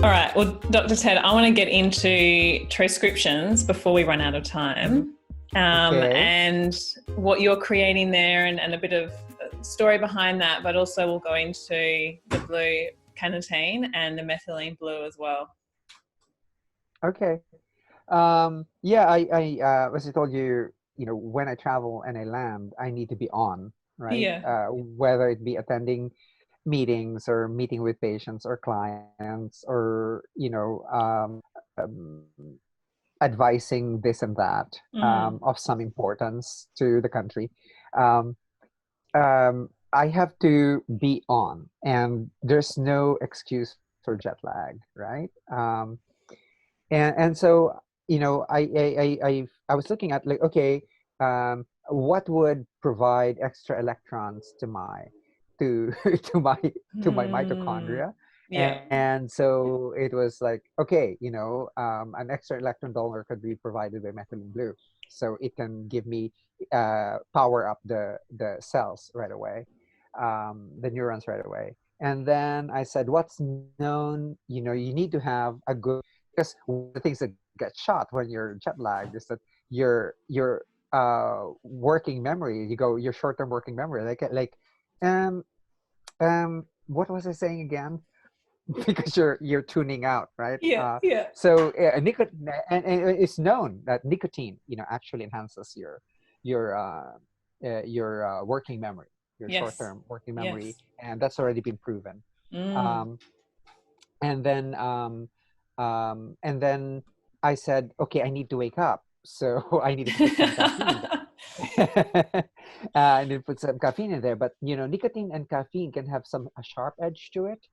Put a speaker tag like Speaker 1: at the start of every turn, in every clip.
Speaker 1: All right. Well, Dr. Ted, I want to get into Troscriptions before we run out of time. And what you're creating there and a bit of story behind that, but also we'll go into the blue carnitine and the methylene blue as well.
Speaker 2: Okay. I as I told you, when I travel and I land, I need to be on, right?
Speaker 1: Yeah.
Speaker 2: Whether it be attending meetings or meeting with patients or clients or, advising this and that of some importance to the country. I have to be on, and there's no excuse for jet lag, right? And so I was looking at like, okay, what would provide extra electrons to my to my mitochondria.
Speaker 1: Yeah.
Speaker 2: And so it was like, okay, an extra electron donor could be provided by methylene blue, so it can give me power up the cells right away, the neurons right away. And then I said, what's known, you need to have a good, because one of the things that get shot when you're jet lagged is that your working memory, your short-term working memory, what was I saying again? Because you're tuning out, right?
Speaker 1: Yeah.
Speaker 2: So nicotine, and it's known that nicotine, actually enhances your working memory, your short-term working memory, and that's already been proven. And then I said, okay, I need to wake up, so I need to put some caffeine. I need to put some caffeine in there, but nicotine and caffeine can have a sharp edge to it.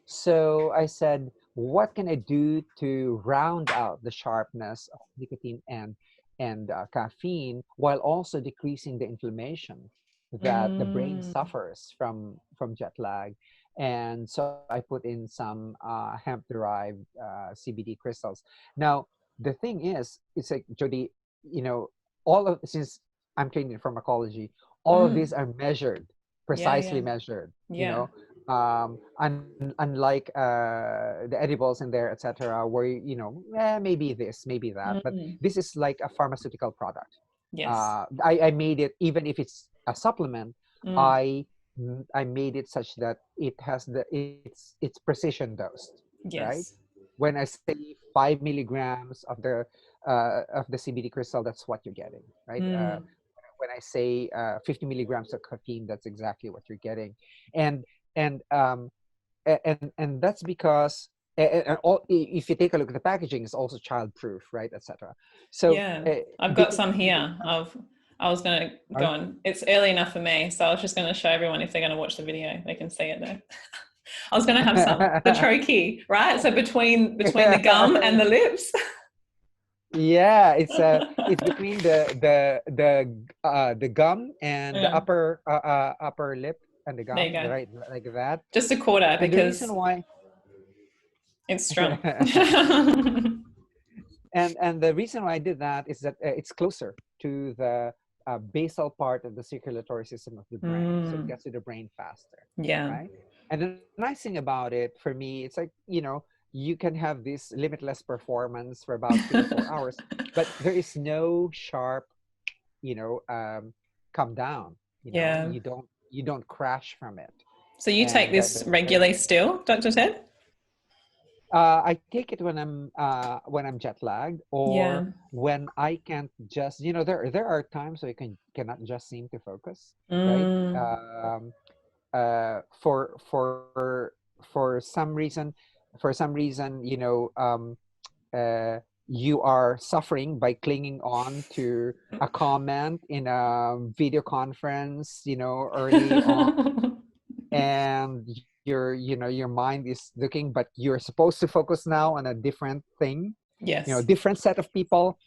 Speaker 2: So I said, what can I do to round out the sharpness of nicotine and caffeine while also decreasing the inflammation that the brain suffers from jet lag? And so I put in some hemp-derived CBD crystals. Now, the thing is, it's like, Jodi, since I'm trained in pharmacology, all of these are measured, precisely measured, unlike the edibles in there, etc., where maybe this, maybe that, but this is like a pharmaceutical product. I made it, even if it's a supplement, I made it such that it has it's precision dosed, right? When I say 5 milligrams of the CBD crystal, that's what you're getting, right? When I say 50 milligrams of caffeine, that's exactly what you're getting, and that's because if you take a look at the packaging, it's also child-proof, right, etc. So
Speaker 1: I've got some here. I was going to go on. It's early enough for me, so I was just going to show everyone, if they're going to watch the video, they can see it there. I was going to have some. The trochee, right? So between the gum and the lips.
Speaker 2: Yeah, it's between the gum and the upper lip and the gum, right, like that.
Speaker 1: Just a quarter,
Speaker 2: and
Speaker 1: because
Speaker 2: the reason why
Speaker 1: it's strong.
Speaker 2: And the reason why I did that is that it's closer to the basal part of the circulatory system of the brain, so it gets to the brain faster. Right. And the nice thing about it for me, it's like, you can have this limitless performance for about 3 or 4 hours, but there is no sharp, come down. You don't crash from it.
Speaker 1: So you take this regularly still, Dr. Ted?
Speaker 2: I take it when I'm jet lagged, or when I can't just, there are times where you cannot just seem to focus, right? For some reason, you are suffering by clinging on to a comment in a video conference, early on, and your mind is looking, but you're supposed to focus now on a different thing. Different set of people,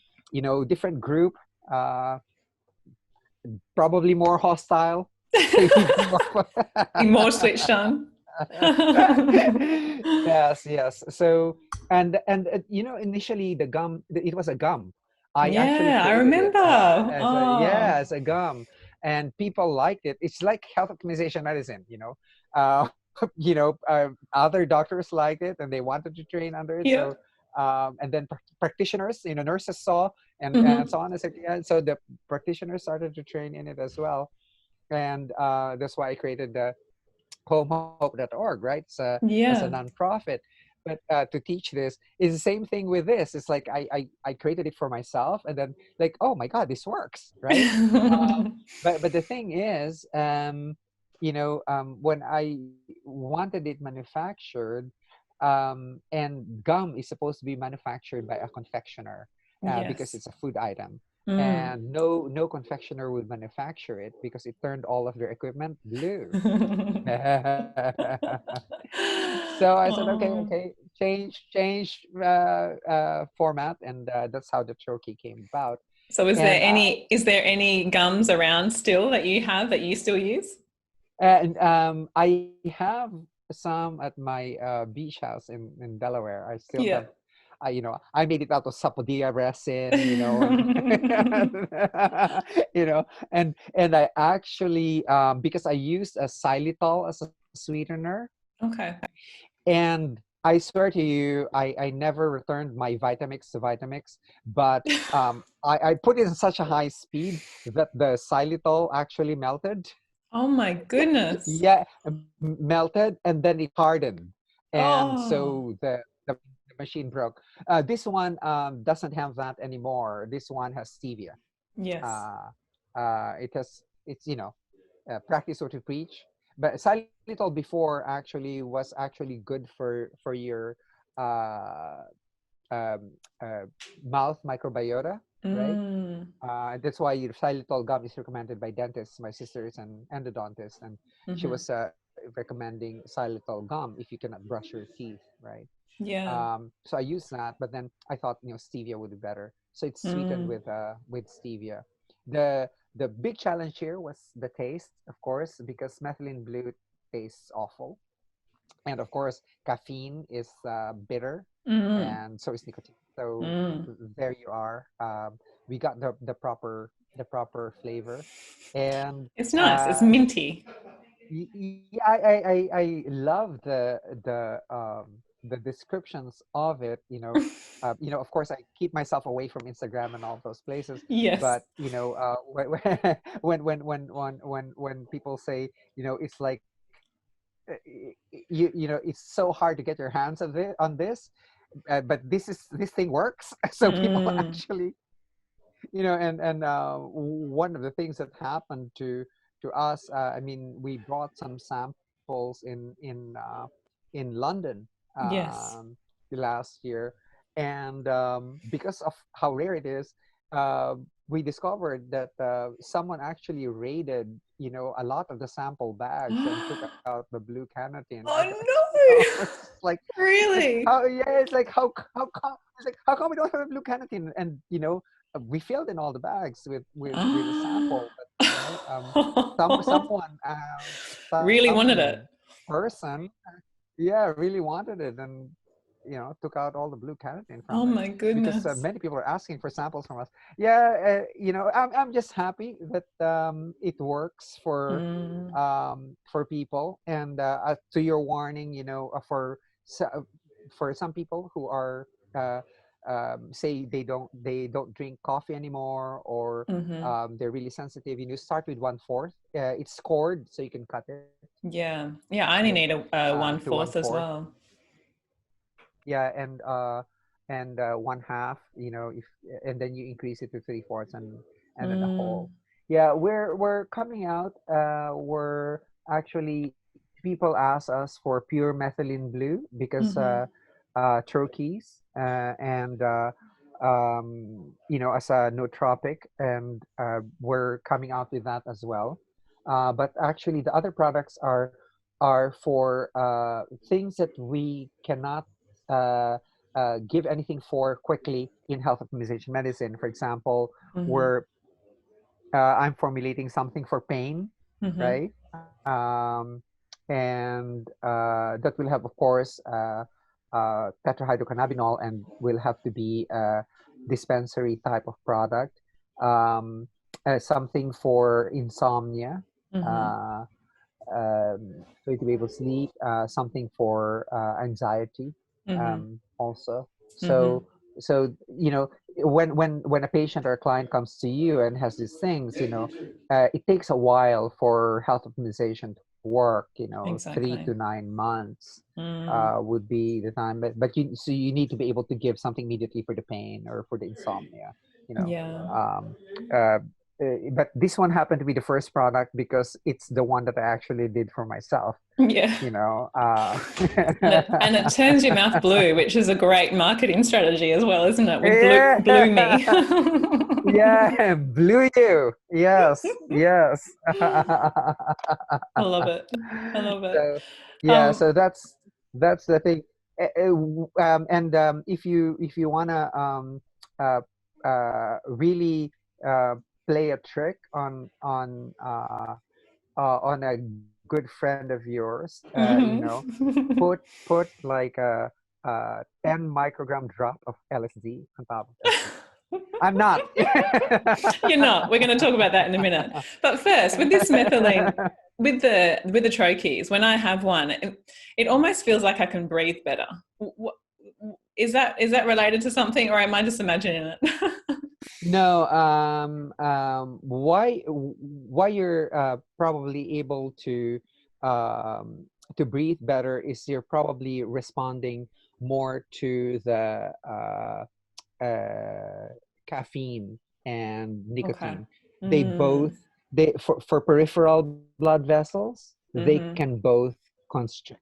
Speaker 2: different group, probably more hostile.
Speaker 1: More switched on.
Speaker 2: Yes. So and initially the gum, it was a gum.
Speaker 1: I remember.
Speaker 2: As a gum, and people liked it. It's like health optimization medicine, other doctors liked it and they wanted to train under it.
Speaker 1: Yeah.
Speaker 2: So and then practitioners, nurses saw, and
Speaker 1: Mm-hmm.
Speaker 2: so on and so forth. And so the practitioners started to train in it as well. And that's why I created the homehope.org, right? As a
Speaker 1: Yeah.
Speaker 2: nonprofit. But to teach this is the same thing with this. It's like I created it for myself, and then like, oh my God, this works, right? But the thing is, when I wanted it manufactured, and gum is supposed to be manufactured by a confectioner, because
Speaker 1: Yes.
Speaker 2: it's a food item,
Speaker 1: Mm.
Speaker 2: and no confectioner would manufacture it because it turned all of their equipment blue. So I said,
Speaker 1: Oh.
Speaker 2: okay, change format, and that's how the turkey came about.
Speaker 1: So
Speaker 2: And
Speaker 1: is there any gums around still that you have that you still use?
Speaker 2: I have some at my beach house in Delaware. I still
Speaker 1: Yeah.
Speaker 2: have, I made it out of sapodilla resin, and and I actually, because I used a xylitol as a sweetener,
Speaker 1: Okay.
Speaker 2: and I swear to you, I never returned my Vitamix to Vitamix, but I put it in such a high speed that the xylitol actually melted.
Speaker 1: Oh my goodness.
Speaker 2: Yeah, melted, and then it hardened, and
Speaker 1: Oh,
Speaker 2: so the machine broke. This one doesn't have that anymore. This one has stevia.
Speaker 1: yes.
Speaker 2: uh, it's practice what you preach. But xylitol before actually was actually good for your uh, um, uh, mouth microbiota, right?
Speaker 1: Mm.
Speaker 2: That's why your xylitol gum is recommended by dentists. My sister is an endodontist, and she
Speaker 1: Mm-hmm.
Speaker 2: was recommending xylitol gum if you cannot brush your teeth, right?
Speaker 1: Yeah.
Speaker 2: So I used that, but then I thought stevia would be better. So it's sweetened
Speaker 1: Mm.
Speaker 2: with stevia. The big challenge here was the taste, of course, because methylene blue tastes awful, and of course caffeine is bitter,
Speaker 1: Mm.
Speaker 2: and so is nicotine. So
Speaker 1: Mm.
Speaker 2: there you are. We got the proper flavor, and
Speaker 1: It's nice. It's
Speaker 2: uh,
Speaker 1: minty.
Speaker 2: yeah, I love the descriptions of it. Of course, I keep myself away from Instagram and all those places.
Speaker 1: Yes.
Speaker 2: But when people say, it's like, it's so hard to get your hands on this, but this thing works. So people
Speaker 1: Mm.
Speaker 2: actually, and one of the things that happened to us, I mean, we brought some samples in London,
Speaker 1: Yes.
Speaker 2: um, last year, and because of how rare it is, we discovered that someone actually raided, a lot of the sample bags and took out the blue carnitine. And it's
Speaker 1: Oh
Speaker 2: like,
Speaker 1: no!
Speaker 2: how,
Speaker 1: Really?
Speaker 2: yeah, it's like how come, it's like, how come we don't have blue carnitine? And we filled in all the bags with a sample, but someone,
Speaker 1: Really
Speaker 2: some
Speaker 1: wanted it.
Speaker 2: person, yeah, really wanted it, and took out all the blue carotene from
Speaker 1: Oh
Speaker 2: it,
Speaker 1: my
Speaker 2: because
Speaker 1: goodness.
Speaker 2: many people are asking for samples from us. Yeah, I'm just happy that it works
Speaker 1: Mm.
Speaker 2: for people. And to your warning, for some people who are, say they don't drink coffee anymore, or
Speaker 1: Mm-hmm.
Speaker 2: they're really sensitive, start with 1/4. It's scored, so you can cut it,
Speaker 1: Yeah. Yeah. I only need a
Speaker 2: to
Speaker 1: one
Speaker 2: one
Speaker 1: fourth
Speaker 2: fourth.
Speaker 1: as well.
Speaker 2: Yeah, and 1/2, if and then you increase it to 3/4, and then a
Speaker 1: Mm.
Speaker 2: whole. Yeah, we're coming out. We're actually, people ask us for pure methylene blue because
Speaker 1: Mm-hmm.
Speaker 2: turkeys, and as a nootropic, and we're coming out with that as well. But actually, the other products are for things that we cannot uh, give anything for quickly in health optimization medicine. For example,
Speaker 1: Mm-hmm.
Speaker 2: where I'm formulating something for pain,
Speaker 1: Mm-hmm.
Speaker 2: right? And that will have, of course, tetrahydrocannabinol, and will have to be a dispensary type of product. Um, Something for insomnia.
Speaker 1: Mm-hmm.
Speaker 2: Uh, for you to be able to sleep, something for anxiety,
Speaker 1: Mm-hmm.
Speaker 2: also.
Speaker 1: Mm-hmm.
Speaker 2: So when a patient or a client comes to you and has these things, it takes a while for health optimization to work. 3
Speaker 1: Exactly.
Speaker 2: to 9 months
Speaker 1: Mm.
Speaker 2: would be the time, but you need to be able to give something immediately for the pain or for the insomnia. you know
Speaker 1: Yeah.
Speaker 2: um, uh, but this one happened to be the first product because it's the one that I actually did for myself.
Speaker 1: Yeah.
Speaker 2: You know, uh,
Speaker 1: And it turns your mouth blue, which is a great marketing strategy as well, isn't it? With blue me.
Speaker 2: yeah, yeah, blew you. Yes, yes.
Speaker 1: I love it. I love it.
Speaker 2: So yeah,
Speaker 1: Um,
Speaker 2: so that's the thing. And if you wanna uh, really play a trick on a good friend of yours,
Speaker 1: mhm.
Speaker 2: put like a 10 microgram drop of LSD on top of everything. I'm not.
Speaker 1: You're not. We're going to talk about that in a minute. But first, with this methylene, with the troches, when I have one, it almost feels like I can breathe better. Is that related to something, or am I just imagining it?
Speaker 2: No, why you're probably able to breathe better is you're probably responding more to the uh, caffeine and
Speaker 1: Okay.
Speaker 2: nicotine. They both
Speaker 1: Mm.
Speaker 2: for peripheral blood vessels, they can
Speaker 1: Mm-hmm.
Speaker 2: both constrict,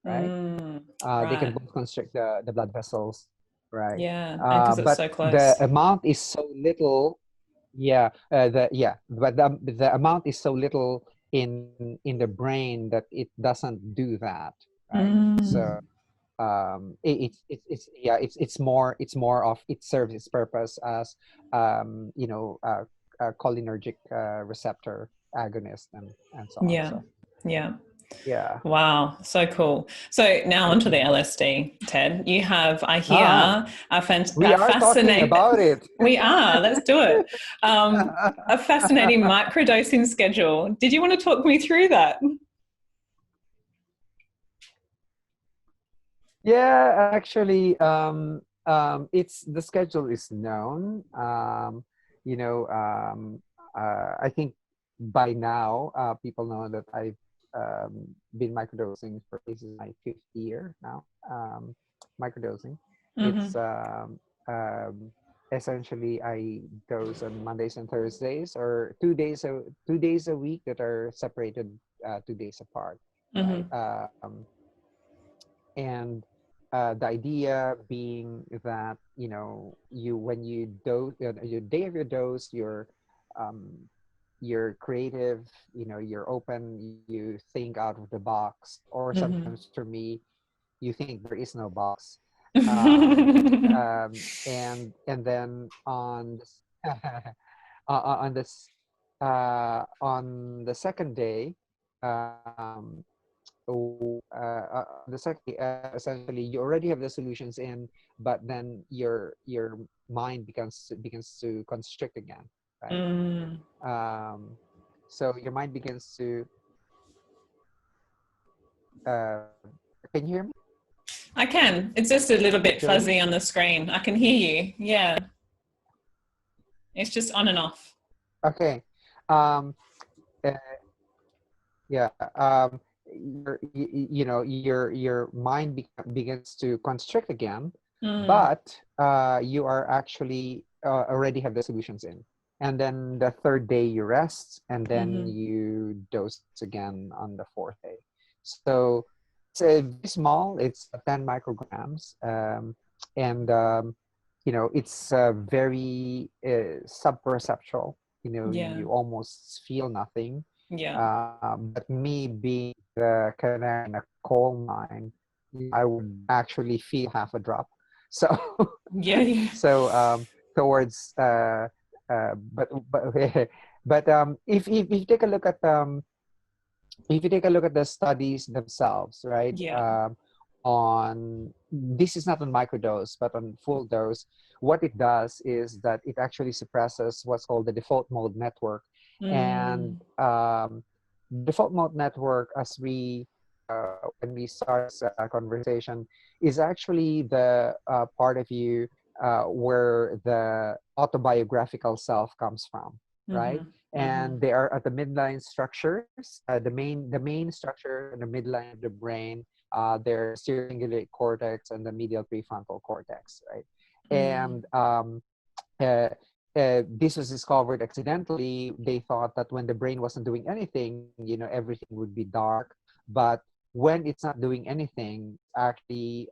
Speaker 2: right?
Speaker 1: Mm.
Speaker 2: They can
Speaker 1: Right.
Speaker 2: both constrict the blood vessels, right?
Speaker 1: Yeah. And because it's
Speaker 2: But
Speaker 1: so
Speaker 2: the
Speaker 1: close.
Speaker 2: amount is so little. But the amount is so little in the brain that it doesn't do that, right? So
Speaker 1: Mm.
Speaker 2: it's more of it serves its purpose as a cholinergic receptor agonist and so on.
Speaker 1: Yeah.
Speaker 2: So
Speaker 1: Yeah.
Speaker 2: yeah.
Speaker 1: Wow, so cool. So now onto the LSD, Ted. You have, I hear,
Speaker 2: Ah, we
Speaker 1: a
Speaker 2: are talking
Speaker 1: fascinating.
Speaker 2: about it.
Speaker 1: We are. Let's do it. A fascinating microdosing schedule. Did you want to talk me through that?
Speaker 2: Yeah, actually, it's the schedule is known. I think by now, people know that I've been microdosing for this is my fifth year now. Microdosing. It's
Speaker 1: Mm-hmm.
Speaker 2: um, essentially I dose on Mondays and Thursdays, or 2 days a week that are separated 2 days apart, right?
Speaker 1: Mm-hmm.
Speaker 2: And the idea being that you when you dose your day of your dose, um, you're creative, you're open, you think out of the box, or sometimes
Speaker 1: Mm-hmm.
Speaker 2: for me, you think there is no box. um, and then on this on the second day, um, on the second day, essentially you already have the solutions in, but then your mind begins to constrict again, right?
Speaker 1: Mm.
Speaker 2: um, so your mind begins to uh, can you hear me,
Speaker 1: I can. It's just a little bit
Speaker 2: Jody?
Speaker 1: fuzzy on the screen. I can hear you. Yeah. It's just on and off.
Speaker 2: Okay. um, uh, yeah. Your mind begins to constrict again,
Speaker 1: Mm.
Speaker 2: but you are actually already have the solutions in, and then the third day you rest, and then
Speaker 1: Mm-hmm.
Speaker 2: you dose again on the fourth day. So it's very small. It's 10 micrograms, and it's very subperceptual.
Speaker 1: Yeah.
Speaker 2: You almost feel nothing.
Speaker 1: Yeah.
Speaker 2: But me being the canary in a coal mine, I would actually feel half a drop. So,
Speaker 1: Yeah. Yeah.
Speaker 2: towards, but if you take a look at the studies themselves, right?
Speaker 1: Yeah.
Speaker 2: On this is not on microdose, but on full dose, what it does is that it actually suppresses what's called the default mode network, and
Speaker 1: Mm.
Speaker 2: default mode network, as we when we start this conversation, is actually the part of you where the autobiographical self comes from, right? And they are at the midline structures. The main structure and the midline of the brain. Their cingulate cortex and the medial prefrontal cortex, right? And uh, this was discovered accidentally. They thought that when the brain wasn't doing anything, everything would be dark. But when it's not doing anything, actually,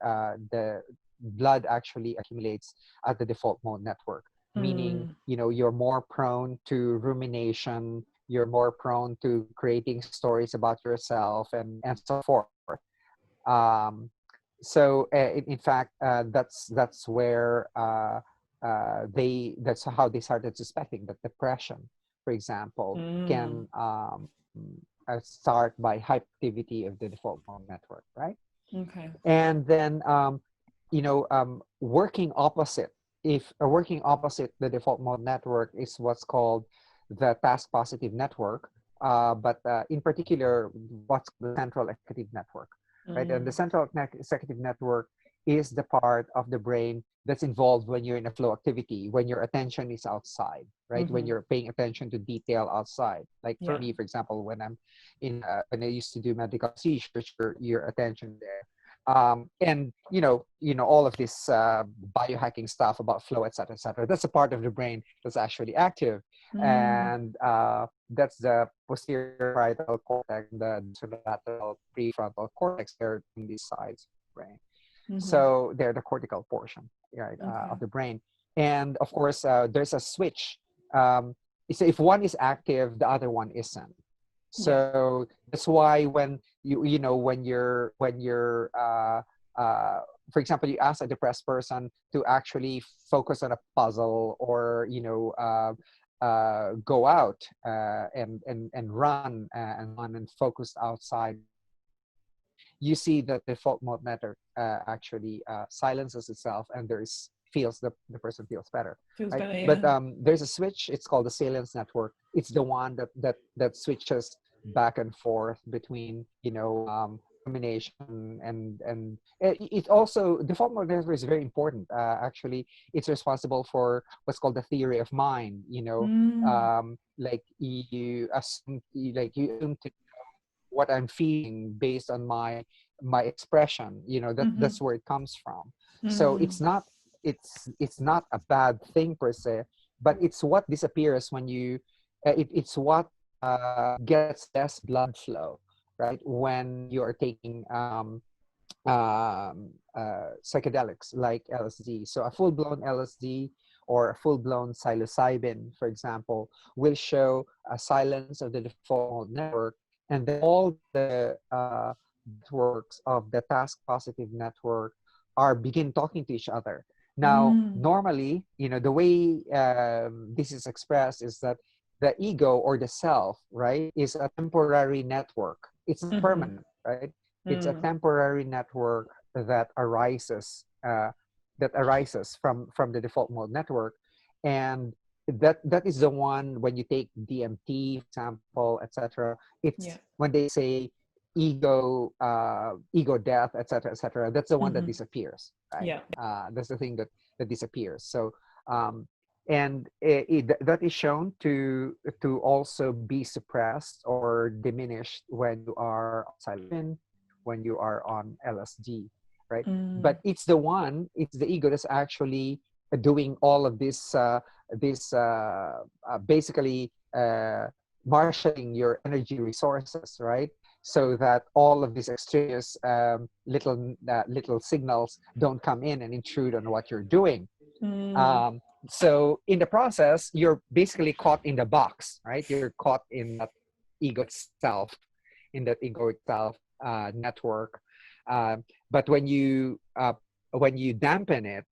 Speaker 2: the blood actually accumulates at the default mode network, meaning, you're more prone to rumination, you're more prone to creating stories about yourself, and so forth. Um, in fact, that's where that's how they started suspecting that depression, for example, can start by hyperactivity of the default mode network, right?
Speaker 1: Okay.
Speaker 2: And then working opposite, if working opposite the default mode network is what's called the task positive network, but in particular what's the central executive network, right? And the central executive network is the part of the brain that's involved when you're in a flow activity, when your attention is outside, right? When you're paying attention to detail outside. Like for me, for example, when I'm when I used to do medical seizures, your attention there. And all of this biohacking stuff about flow, etc., etc. That's a part of the brain that's actually active, and that's the posterior parietal cortex, the lateral prefrontal cortex. They're in these sides of the brain, so they're the cortical portion, right, of the brain. And of course, there's a switch. So if one is active, the other one isn't. So that's why when when you're for example, you ask a depressed person to actually focus on a puzzle, or go out and run and focus outside, you see that the default mode network actually silences itself, and the person feels better.
Speaker 1: Feels
Speaker 2: right?
Speaker 1: better, yeah.
Speaker 2: But there's a switch. It's called the salience network. It's the one that switches back and forth between rumination and it also, default mode network is very important. Actually, it's responsible for what's called the theory of mind. Like you assume to what I'm feeling based on my expression. That's where it comes from. So it's not a bad thing per se, but it's what disappears when you it's what gets less blood flow, right, when you are taking psychedelics like LSD. So a full-blown LSD or a full-blown psilocybin, for example, will show a silence of the default network, and then all the networks of the task positive network are begin talking to each other. Now, normally, the way this is expressed is that the ego or the self, right, is a temporary network. It's not permanent, right? It's a temporary network that arises from the default mode network, and that is the one when you take DMT, for example, etc. It's when they say ego death, etc., etc. That's the one that disappears, right? That's the thing that disappears. So and that is shown to also be suppressed or diminished when you are on psilocybin, when you are on LSD, right? But it's the ego that's actually doing all of this basically marshaling your energy resources, right? So that all of these extraneous little signals don't come in and intrude on what you're doing. So in the process, you're basically caught in the box, right? You're caught in that ego itself, network. But when you dampen it,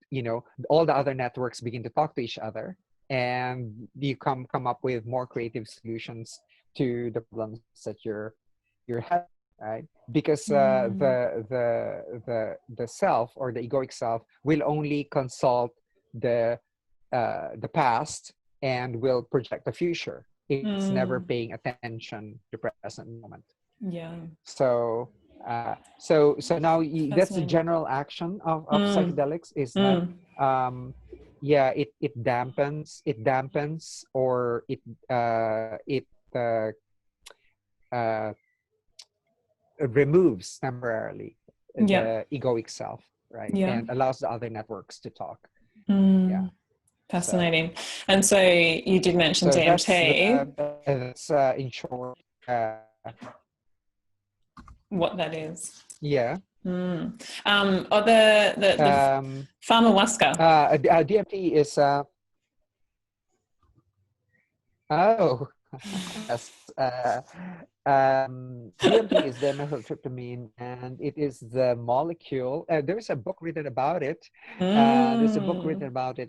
Speaker 2: all the other networks begin to talk to each other, and you come up with more creative solutions to the problems that you're having, right? Because the self or the egoic self will only consult the past and will project the future, it's never paying attention to present moment.
Speaker 1: Yeah.
Speaker 2: So so now that's the
Speaker 1: Fascinating.
Speaker 2: general action of psychedelics, is that yeah, it dampens or uh, uh, removes temporarily
Speaker 1: Yeah.
Speaker 2: the egoic self, right,
Speaker 1: Yeah.
Speaker 2: and allows the other networks to talk. Yeah.
Speaker 1: Fascinating. And so you did mention
Speaker 2: So
Speaker 1: DMT.
Speaker 2: that's in short.
Speaker 1: What that is.
Speaker 2: Yeah.
Speaker 1: Or the pharmawaska.
Speaker 2: DMT is oh yes. DMT is the methyltryptamine, and it is the molecule. There's a book written about it.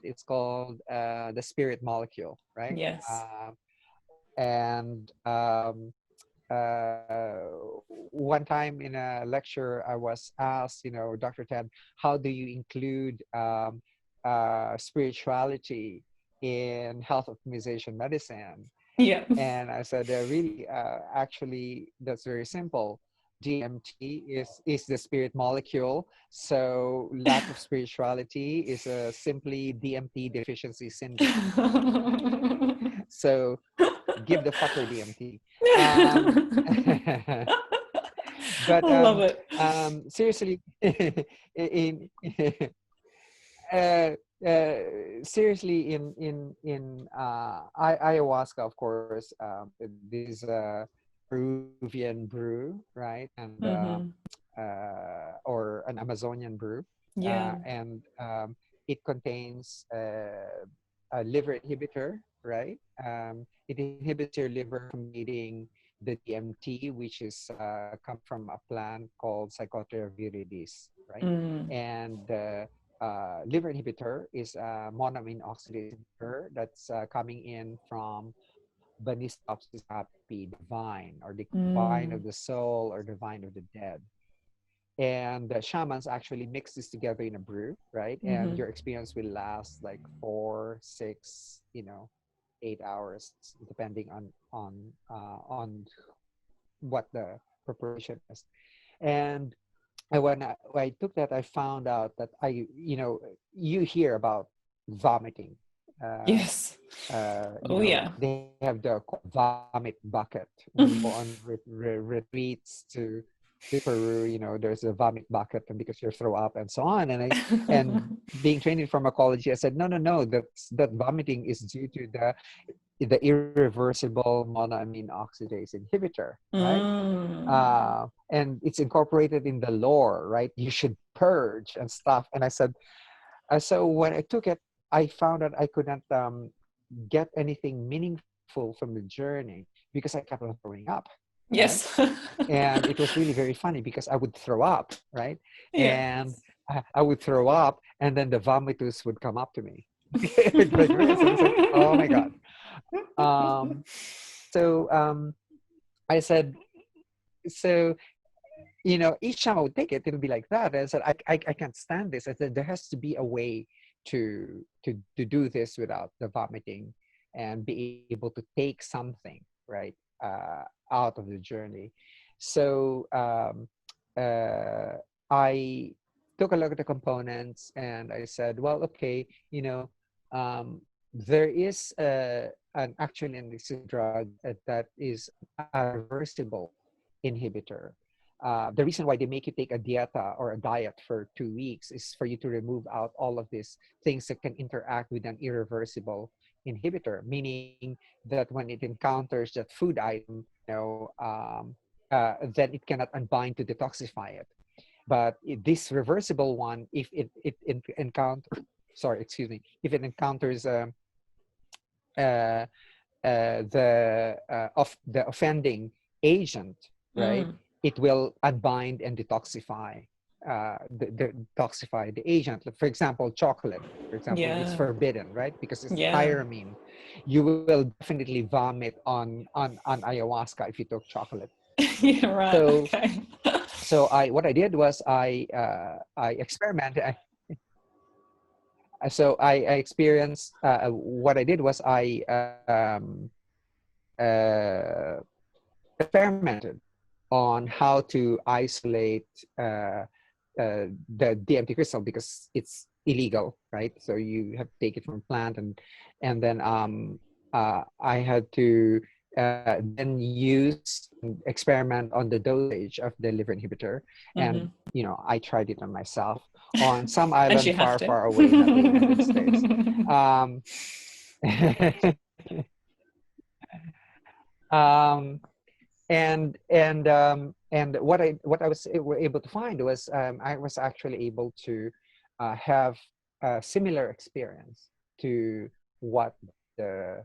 Speaker 2: It's called The Spirit Molecule, right?
Speaker 1: Yes.
Speaker 2: And one time in a lecture, I was asked, Dr. Ted, how do you include spirituality in health optimization medicine?
Speaker 1: Yeah.
Speaker 2: And I said, really, actually, that's very simple. DMT is the spirit molecule. So lack of spirituality is simply DMT deficiency syndrome. So give the fucker DMT. But
Speaker 1: I love it.
Speaker 2: seriously, in uh, seriously, in ayahuasca, of course, this is a Peruvian brew, right, and or an Amazonian brew,
Speaker 1: Yeah.
Speaker 2: and it contains a liver inhibitor, right? It inhibits your liver from eating the DMT, which is come from a plant called Psychotria viridis, right? And the liver inhibitor is a monoamine oxidase inhibitor that's coming in from Banisopsis sapi, the vine, or the vine of the soul, or the vine of the dead. And the shamans actually mix this together in a brew, right? And your experience will last like 4, 6, 8 hours, depending on what the preparation is. And when I took that, I found out that you hear about vomiting.
Speaker 1: Yes. Yeah.
Speaker 2: They have the vomit bucket when you go on retreats to Peru. There's a vomit bucket, and because you throw up and so on. And being trained in pharmacology, I said, no, that vomiting is due to the irreversible monoamine oxidase inhibitor, right? And it's incorporated in the lore, right? You should purge and stuff. And I said, so when I took it, I found that I couldn't get anything meaningful from the journey because I kept on throwing up.
Speaker 1: Yes.
Speaker 2: Right? And it was really very funny because I would throw up, right?
Speaker 1: Yeah.
Speaker 2: And I would throw up, and then the vomitus would come up to me. Like this. I was like, oh my God. So I said, so each time I would take it, it'll be like that. And I said, I can't stand this. I said, there has to be a way to do this without the vomiting and be able to take something, right, out of the journey. So I took a look at the components, and I said, well, okay, there is actually an illicit drug that is a reversible inhibitor. The reason why they make you take a dieta or a diet for 2 weeks is for you to remove out all of these things that can interact with an irreversible inhibitor, meaning that when it encounters that food item, then it cannot unbind to detoxify it. But this reversible one, if it encounters, sorry, excuse me, if it encounters the offending agent, right, it will unbind and detoxify detoxify the agent. For example, chocolate, for example, it's forbidden, right, because it's tyramine. You will definitely vomit on ayahuasca if you took chocolate.
Speaker 1: Yeah, right.
Speaker 2: So,
Speaker 1: okay.
Speaker 2: So what I did was I experimented. So I experienced. What I did was I experimented on how to isolate the DMT crystal, because it's illegal, right? So you have to take it from a plant, and then I had to then use experiment on the dosage of the liver inhibitor, and I tried it on myself on some
Speaker 1: And
Speaker 2: island
Speaker 1: you have
Speaker 2: far,
Speaker 1: to.
Speaker 2: far away, not the United States. Um, and what I was able to find was I was actually able to have a similar experience to what the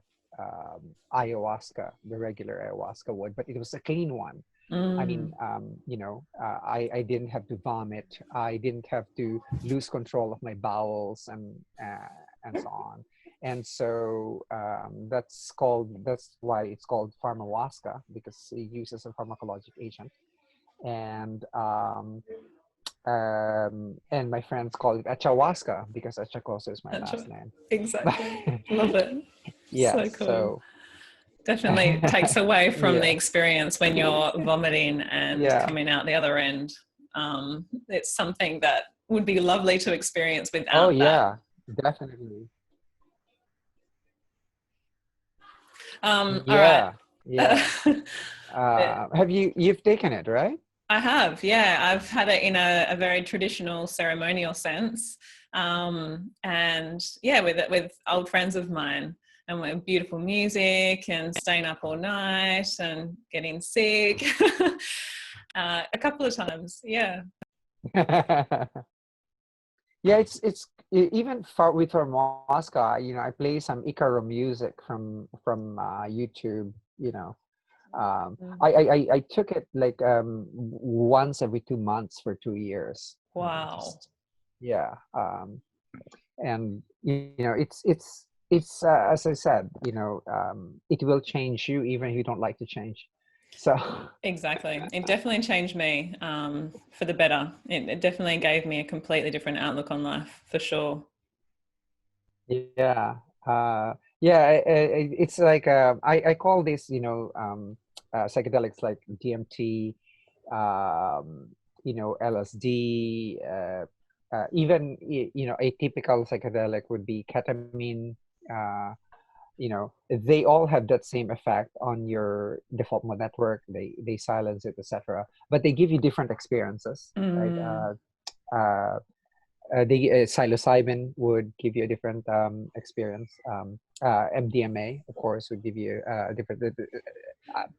Speaker 2: ayahuasca, the regular ayahuasca would, but it was a clean one. I mean, I didn't have to vomit. I didn't have to lose control of my bowels and so on. And so that's why it's called pharmahuasca, because it uses a pharmacologic agent. And my friends call it Achahuasca because Achacoso is my last name.
Speaker 1: Exactly. Love it.
Speaker 2: Yeah.
Speaker 1: So cool.
Speaker 2: So
Speaker 1: definitely takes away from the
Speaker 2: yeah.
Speaker 1: experience when you're vomiting and coming out the other end. It's something that would be lovely to experience without
Speaker 2: Oh
Speaker 1: that.
Speaker 2: yeah, definitely.
Speaker 1: All right.
Speaker 2: Yeah. Have you've taken it, right?
Speaker 1: I have, yeah. I've had it in a very traditional ceremonial sense. And yeah, with old friends of mine, and with beautiful music and staying up all night and getting sick a couple of times. Yeah.
Speaker 2: Yeah, it's even with Moscow, I play some Icaro music from YouTube, I took it like once every 2 months for 2 years.
Speaker 1: Wow.
Speaker 2: And it's as I said, it will change you even if you don't like to change. So
Speaker 1: exactly, it definitely changed me for the better. It definitely gave me a completely different outlook on life, for sure.
Speaker 2: It's like I call this psychedelics like DMT, LSD, even a typical psychedelic would be ketamine. They all have that same effect on your default mode network. They silence it, etc. But they give you different experiences, right? The psilocybin would give you a different experience. MDMA, of course, would give you a different.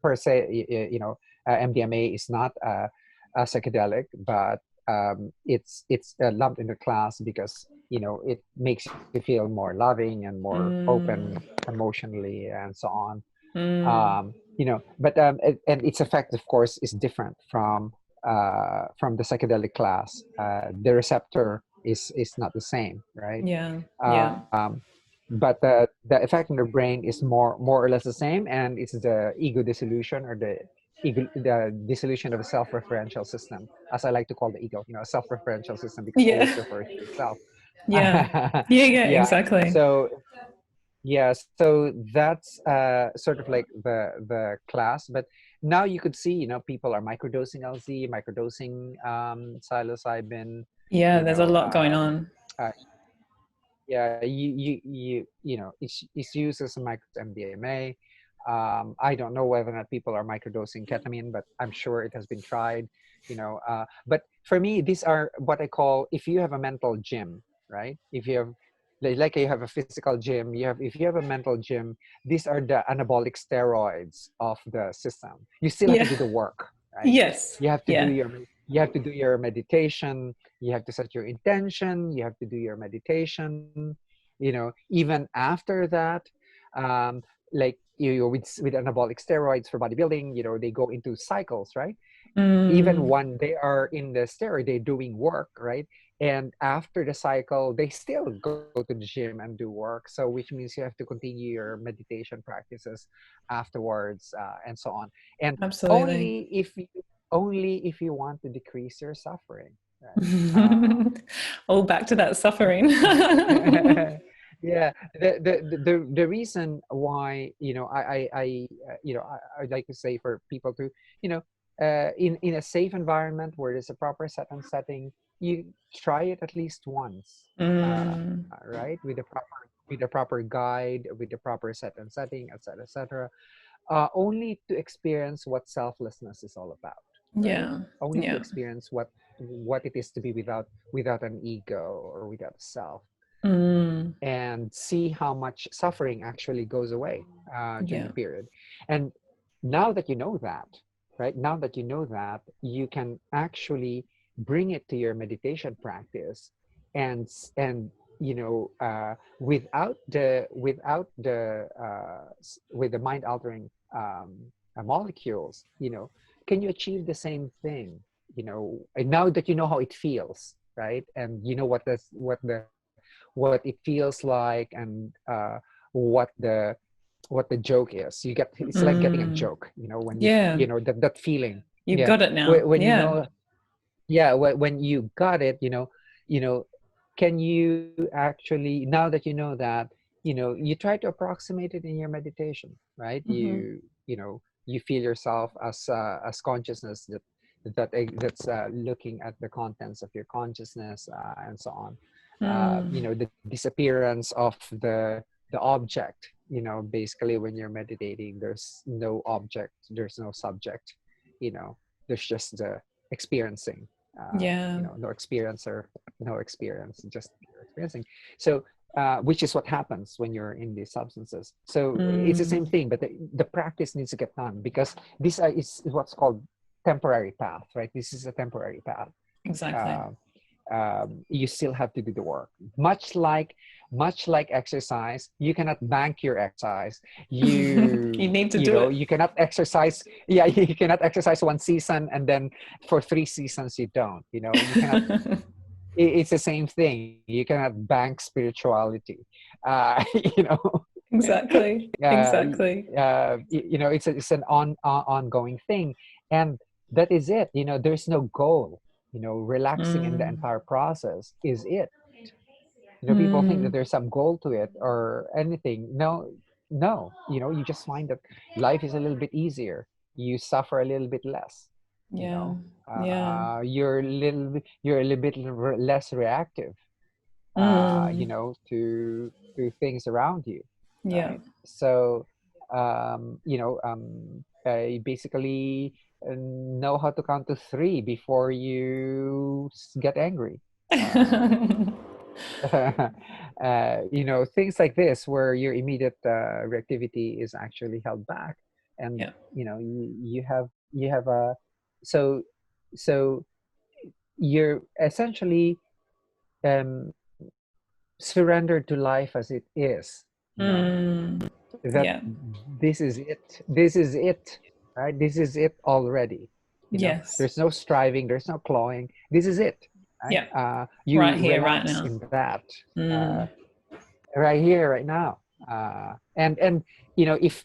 Speaker 2: Per se, MDMA is not a psychedelic, but it's lumped into class because it makes you feel more loving and more open emotionally and so on. But and its effect, of course, is different from the psychedelic class. The receptor is not the same, right? But the effect in the brain is more or less the same, and it's the ego dissolution, or the dissolution of a self-referential system, as I like to call the ego, a self-referential system, because it always refers to itself.
Speaker 1: Exactly.
Speaker 2: So that's sort of like the class. But now you could see, people are microdosing LSD, microdosing psilocybin.
Speaker 1: There's a lot going on.
Speaker 2: It's used as a micro MDMA. I don't know whether or not people are microdosing ketamine, but I'm sure it has been tried. But for me, these are what I call, if you have a mental gym, right? If you have like you have a physical gym, if you have a mental gym, these are the anabolic steroids of the system. You still have to do the work, right?
Speaker 1: Yes.
Speaker 2: You have to do your meditation. You have to set your intention. You have to do your meditation. Even after that, like with anabolic steroids for bodybuilding, they go into cycles, right? Even when they are in the steroid, they're doing work, right? And after the cycle, they still go to the gym and do work. So which means you have to continue your meditation practices afterwards, and so on. And
Speaker 1: absolutely,
Speaker 2: only if you want to decrease your suffering. Right?
Speaker 1: All back to that suffering.
Speaker 2: Yeah, the reason why, I'd like to say for people to, in a safe environment where there's a proper set and setting, you try it at least once, right, with the proper guide, with the proper set and setting, etc., etc., only to experience what selflessness is all about, right?
Speaker 1: Yeah.
Speaker 2: Only to
Speaker 1: Yeah.
Speaker 2: experience what it is to be without an ego or without a self, and see how much suffering actually goes away during
Speaker 1: Yeah.
Speaker 2: the period. And now that you know that, right? Now that you know that, you can actually bring it to your meditation practice, and with the mind altering molecules, can you achieve the same thing? And now that you know how it feels, right? And you know what it feels like, and what the joke is. It's like getting a joke, when
Speaker 1: Yeah.
Speaker 2: that feeling.
Speaker 1: You've
Speaker 2: Yeah,
Speaker 1: got it now.
Speaker 2: when you
Speaker 1: Yeah.
Speaker 2: know, yeah, when you got it, you know can you actually, now that you know that, you try to approximate it in your meditation, right? You feel yourself as consciousness that's looking at the contents of your consciousness, and so on. The disappearance of the object. Basically, when you're meditating, there's no object, there's no subject. There's just the experiencing.
Speaker 1: Yeah.
Speaker 2: No experiencer, no experience, just experiencing. So, which is what happens when you're in these substances. So it's the same thing, but the practice needs to get done, because this is what's called temporary path, right? This is a temporary path.
Speaker 1: Exactly.
Speaker 2: You still have to do the work, much like exercise. You cannot bank your exercise.
Speaker 1: You need to do it.
Speaker 2: You cannot exercise. Yeah, you cannot exercise one season and then for 3 seasons you don't. You cannot. It's the same thing. You cannot bank spirituality. you know.
Speaker 1: Exactly. Exactly.
Speaker 2: It's an ongoing thing, and that is it. There's no goal. Relaxing in the entire process is it. People think that there's some goal to it or anything. No. You just find that life is a little bit easier. You suffer a little bit less.
Speaker 1: Yeah. Yeah.
Speaker 2: You're a little bit less reactive. To things around you,
Speaker 1: Yeah.
Speaker 2: right? So, I basically know how to count to 3 before you get angry. Things like this, where your immediate reactivity is actually held back, and
Speaker 1: Yeah.
Speaker 2: you have a so so you're essentially um surrendered to life as it is, that
Speaker 1: Yeah.
Speaker 2: this is it, right? This is it already.
Speaker 1: Yes.
Speaker 2: There's no striving, there's no clawing. This is it, right?
Speaker 1: Yeah.
Speaker 2: You
Speaker 1: Right here, right
Speaker 2: relax
Speaker 1: now.
Speaker 2: in that, right here, right now. And if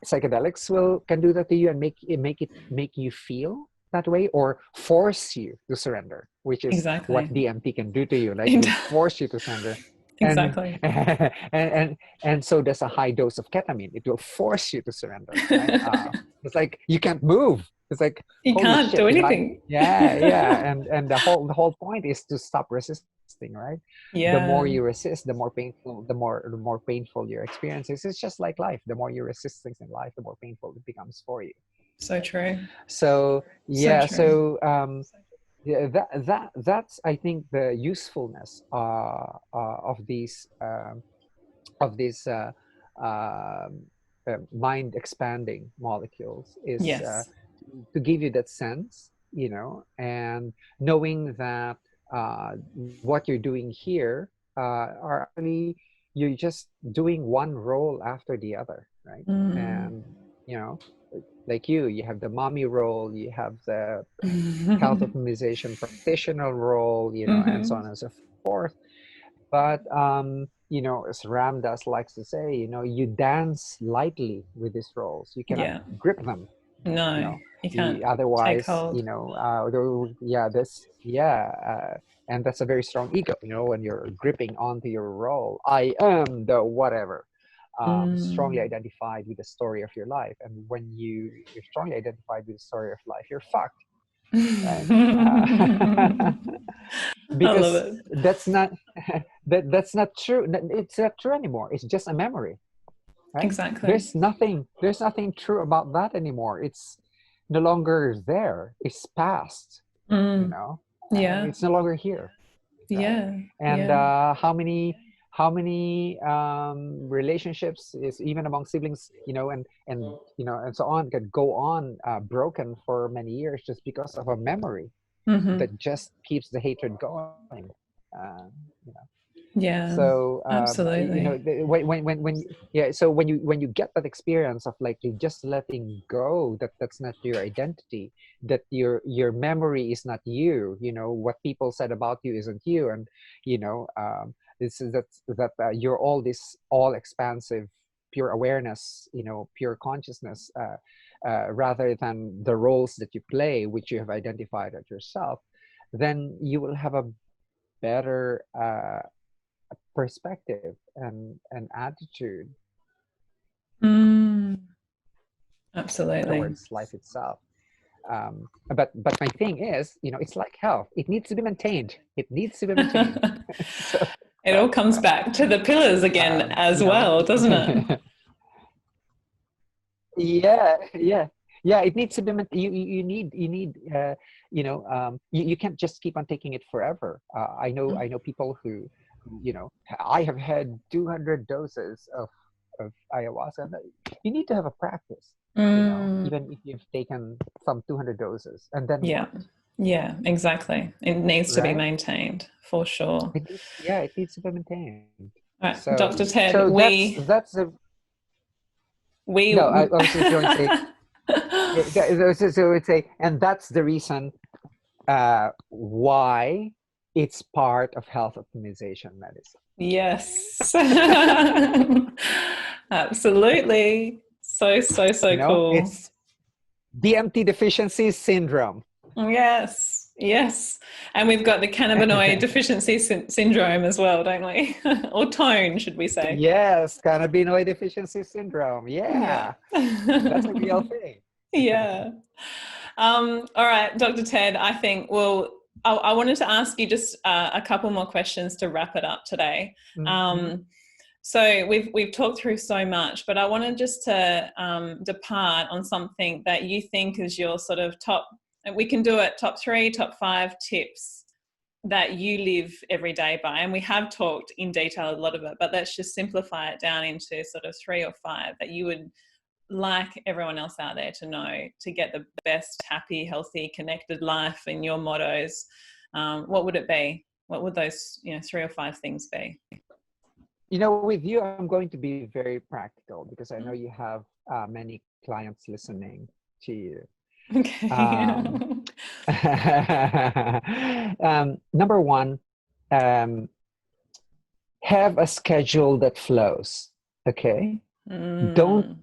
Speaker 2: psychedelics can do that to you, and make you feel that way, or force you to surrender, which is what
Speaker 1: Exactly.
Speaker 2: DMT can do to you. Like, it will force you to surrender. And
Speaker 1: Exactly.
Speaker 2: and so does a high dose of ketamine. It will force you to surrender, right? It's like you can't move. It's like,
Speaker 1: You
Speaker 2: holy
Speaker 1: can't
Speaker 2: shit,
Speaker 1: do
Speaker 2: if I
Speaker 1: anything.
Speaker 2: yeah. And the whole point is to stop resisting, right? The more
Speaker 1: Yeah.
Speaker 2: you resist, the more painful your experience is. It's just like life. The more you resist things in life, the more painful it becomes for you.
Speaker 1: So true.
Speaker 2: So
Speaker 1: So
Speaker 2: yeah,
Speaker 1: true.
Speaker 2: yeah, that's, I think, the usefulness of these mind expanding molecules, is
Speaker 1: Yes.
Speaker 2: to give you that sense, and knowing that what you're doing here are actually, you're just doing one role after the other, right? And you know like you have the mommy role, you have the health optimization practitioner role, and so on and so forth. But as Ramdas likes to say, you dance lightly with these roles. You cannot
Speaker 1: Yeah.
Speaker 2: grip them.
Speaker 1: No, you can't take
Speaker 2: Otherwise,
Speaker 1: hold.
Speaker 2: And that's a very strong ego, when you're gripping onto your role. I am the whatever. Strongly identified with the story of your life. And when you're strongly identified with the story of life, you're fucked. Right?
Speaker 1: I love
Speaker 2: Because
Speaker 1: it.
Speaker 2: that's not that's not true. It's not true anymore. It's just a memory. Right?
Speaker 1: Exactly.
Speaker 2: There's nothing true about that anymore. It's no longer there. It's past.
Speaker 1: Yeah.
Speaker 2: It's no longer here. Right?
Speaker 1: Yeah.
Speaker 2: And
Speaker 1: Yeah.
Speaker 2: how many relationships is even among siblings, and so on, could go on broken for many years just because of a memory that just keeps the hatred going. uh, you know
Speaker 1: Yeah.
Speaker 2: so
Speaker 1: Absolutely.
Speaker 2: when yeah, so when you get that experience of like you just letting go, that's not your identity, that your memory is not you, what people said about you isn't you, and this is that you're all expansive pure awareness, pure consciousness, rather than the roles that you play, which you have identified at yourself, then you will have a better perspective and attitude
Speaker 1: Absolutely.
Speaker 2: towards life itself. But my thing is, it's like health. It needs to be maintained. It needs to be maintained. So,
Speaker 1: It all comes back to the pillars again
Speaker 2: um,
Speaker 1: as
Speaker 2: you know,
Speaker 1: well, doesn't it?
Speaker 2: yeah. It needs to be. You can't just keep on taking it forever. I know people who I have had 200 doses of ayahuasca. You need to have a practice,
Speaker 1: Mm,
Speaker 2: even if you've taken some 200 doses, and then
Speaker 1: yeah.
Speaker 2: what?
Speaker 1: Yeah, exactly. It needs to be
Speaker 2: Right?
Speaker 1: maintained for sure.
Speaker 2: It needs to be maintained.
Speaker 1: All right,
Speaker 2: So
Speaker 1: Dr. Ted,
Speaker 2: so that's the
Speaker 1: we
Speaker 2: no. I was just going to say. So it's say, and that's the reason why it's part of health optimization medicine.
Speaker 1: yes. Absolutely. So cool.
Speaker 2: It's DMT deficiency syndrome.
Speaker 1: Yes, yes. And we've got the cannabinoid deficiency syndrome as well, don't we? Or tone, should we say?
Speaker 2: Yes, cannabinoid deficiency syndrome.
Speaker 1: Yeah.
Speaker 2: Yeah, that's a real thing.
Speaker 1: Yeah. All right, Dr. Ted, I think, I wanted to ask you just a couple more questions to wrap it up today.
Speaker 2: Mm-hmm.
Speaker 1: So we've talked through so much, but I wanted just to depart on something that you think is your sort of top, and we can do it, top 3, top 5 tips that you live every day by. And we have talked in detail a lot of it, but let's just simplify it down into sort of 3 or 5 that you would like everyone else out there to know to get the best, happy, healthy, connected life in your mottos. What would it be? What would those 3 or 5 things be?
Speaker 2: With you, I'm going to be very practical because I know you have many clients listening to you.
Speaker 1: Okay.
Speaker 2: Um, Number one, have a schedule that flows. Okay. Don't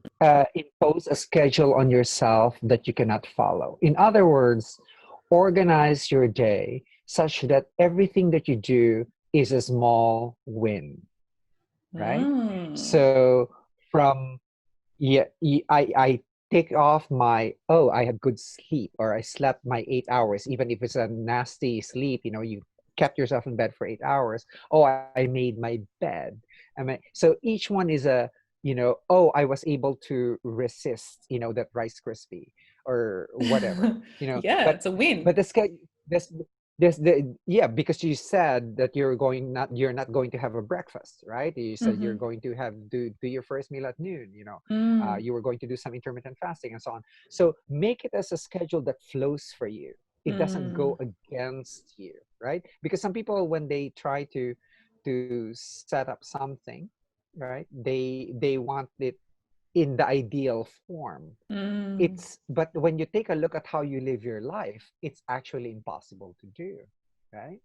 Speaker 2: impose a schedule on yourself that you cannot follow. In other words, organize your day such that everything that you do is a small win, right? So from I take off I had good sleep, or I slept my 8 hours, even if it's a nasty sleep, you kept yourself in bed for 8 hours. I made my bed. So each one is I was able to resist, that Rice Krispie or whatever,
Speaker 1: Yeah,
Speaker 2: but
Speaker 1: it's a win.
Speaker 2: but because you said that you're not going to have a breakfast, right? You said you're going to do your first meal at noon. You were going to do some intermittent fasting and so on. So make it as a schedule that flows for you. It doesn't go against you, right? Because some people, when they try to set up something, right, they want it in the ideal form. But when you take a look at how you live your life, it's actually impossible to do, right?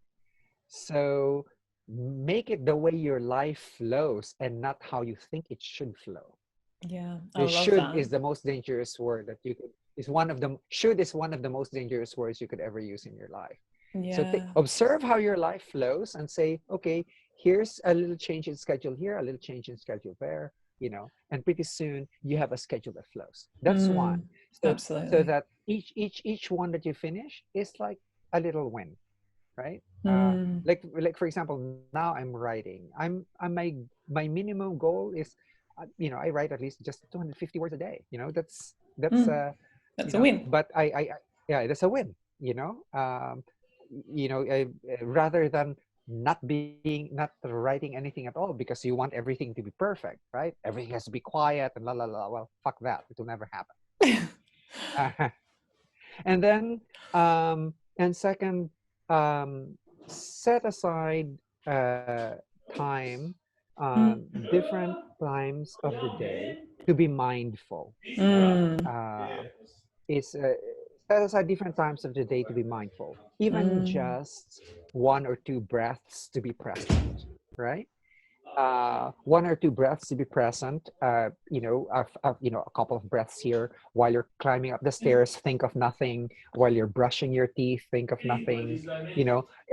Speaker 2: So make it the way your life flows and not how you think it should flow.
Speaker 1: Yeah, I
Speaker 2: The
Speaker 1: love
Speaker 2: should
Speaker 1: that.
Speaker 2: is the most dangerous word that you could is one of the should is one of the most dangerous words you could ever use in your life. So observe how your life flows and say, okay, here's a little change in schedule here, a little change in schedule there, and pretty soon you have a schedule that flows. That's one. So,
Speaker 1: absolutely.
Speaker 2: So that each one that you finish is like a little win, right? Like for example, now I'm writing. My minimum goal is, I write at least just 250 words a day. That's
Speaker 1: a win.
Speaker 2: But yeah, that's a win. Rather than not writing anything at all because you want everything to be perfect, right? Everything has to be quiet and la la la. Well, fuck that. It will never happen. And then, and second, set aside time, different times of the day to be mindful. Set aside different times of the day to be mindful, even just 1 or 2 breaths to be present, right? 1 or 2 breaths to be present. A couple of breaths here while you're climbing up the stairs. Think of nothing. While you're brushing your teeth, think of nothing.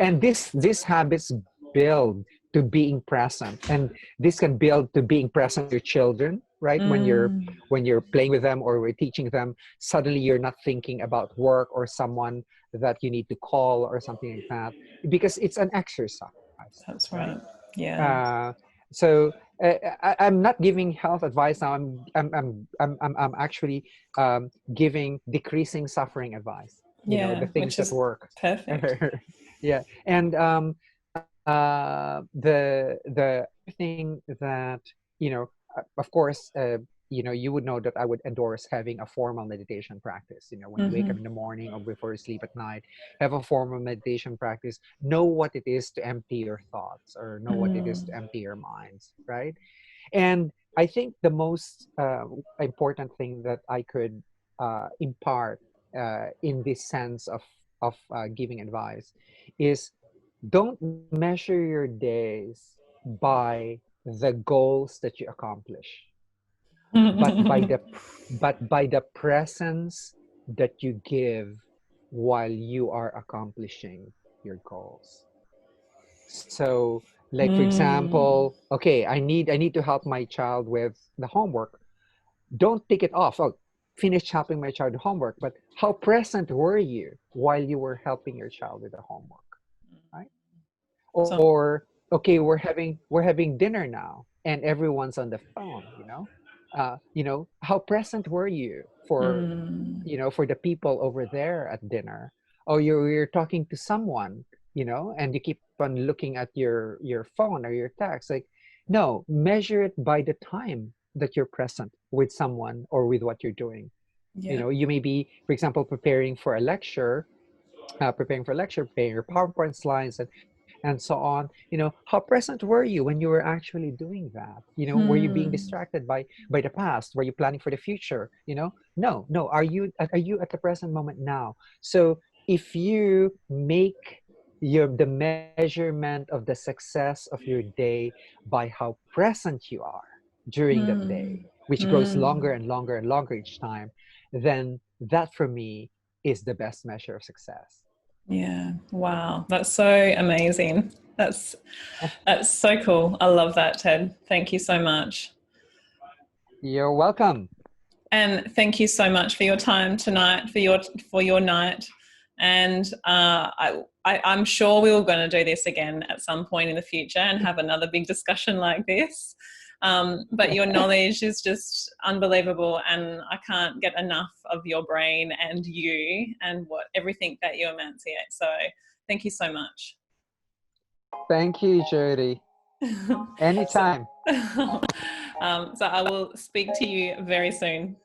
Speaker 2: And these habits build to being present, and this can build to being present with your children, right? When you're playing with them or we're teaching them, suddenly you're not thinking about work or someone that you need to call or something like that, because it's an exercise.
Speaker 1: That's right. Yeah.
Speaker 2: So I'm not giving health advice now. I'm actually giving decreasing suffering advice. The things that work.
Speaker 1: Perfect.
Speaker 2: Yeah, and the thing that of course, you would know that I would endorse having a formal meditation practice. When you wake up in the morning or before you sleep at night, have a formal meditation practice. Know what it is to empty your thoughts, or know what it is to empty your minds, right? And I think the most important thing that I could impart in this sense of giving advice is, don't measure your days by the goals that you accomplish, but by the presence that you give while you are accomplishing your goals. So, like for example, okay, I need to help my child with the homework. Don't take it off. Oh, finish helping my child with homework, but how present were you while you were helping your child with the homework, right? Or okay, we're having dinner now and everyone's on the phone. How present were you for for the people over there at dinner? Or you're talking to someone, and you keep on looking at your phone or your text. Like, no, measure it by the time that you're present with someone or with what you're doing. You may be, for example, preparing for a lecture, preparing your PowerPoint slides and so on. How present were you when you were actually doing that? Were you being distracted by the past? Were you planning for the future? No. Are you at the present moment now? So if you make the measurement of the success of your day by how present you are during that day, which grows longer and longer and longer each time, then that for me is the best measure of success.
Speaker 1: Yeah. Wow. That's so amazing. That's so cool. I love that, Ted. Thank you so much.
Speaker 2: You're welcome.
Speaker 1: And thank you so much for your time tonight, for your night. And I'm sure we were going to do this again at some point in the future and have another big discussion like this. But your knowledge is just unbelievable, and I can't get enough of your brain and you and everything that you enunciate. So thank you so much.
Speaker 2: Thank you, Jodi. Anytime.
Speaker 1: So I will speak to you very soon.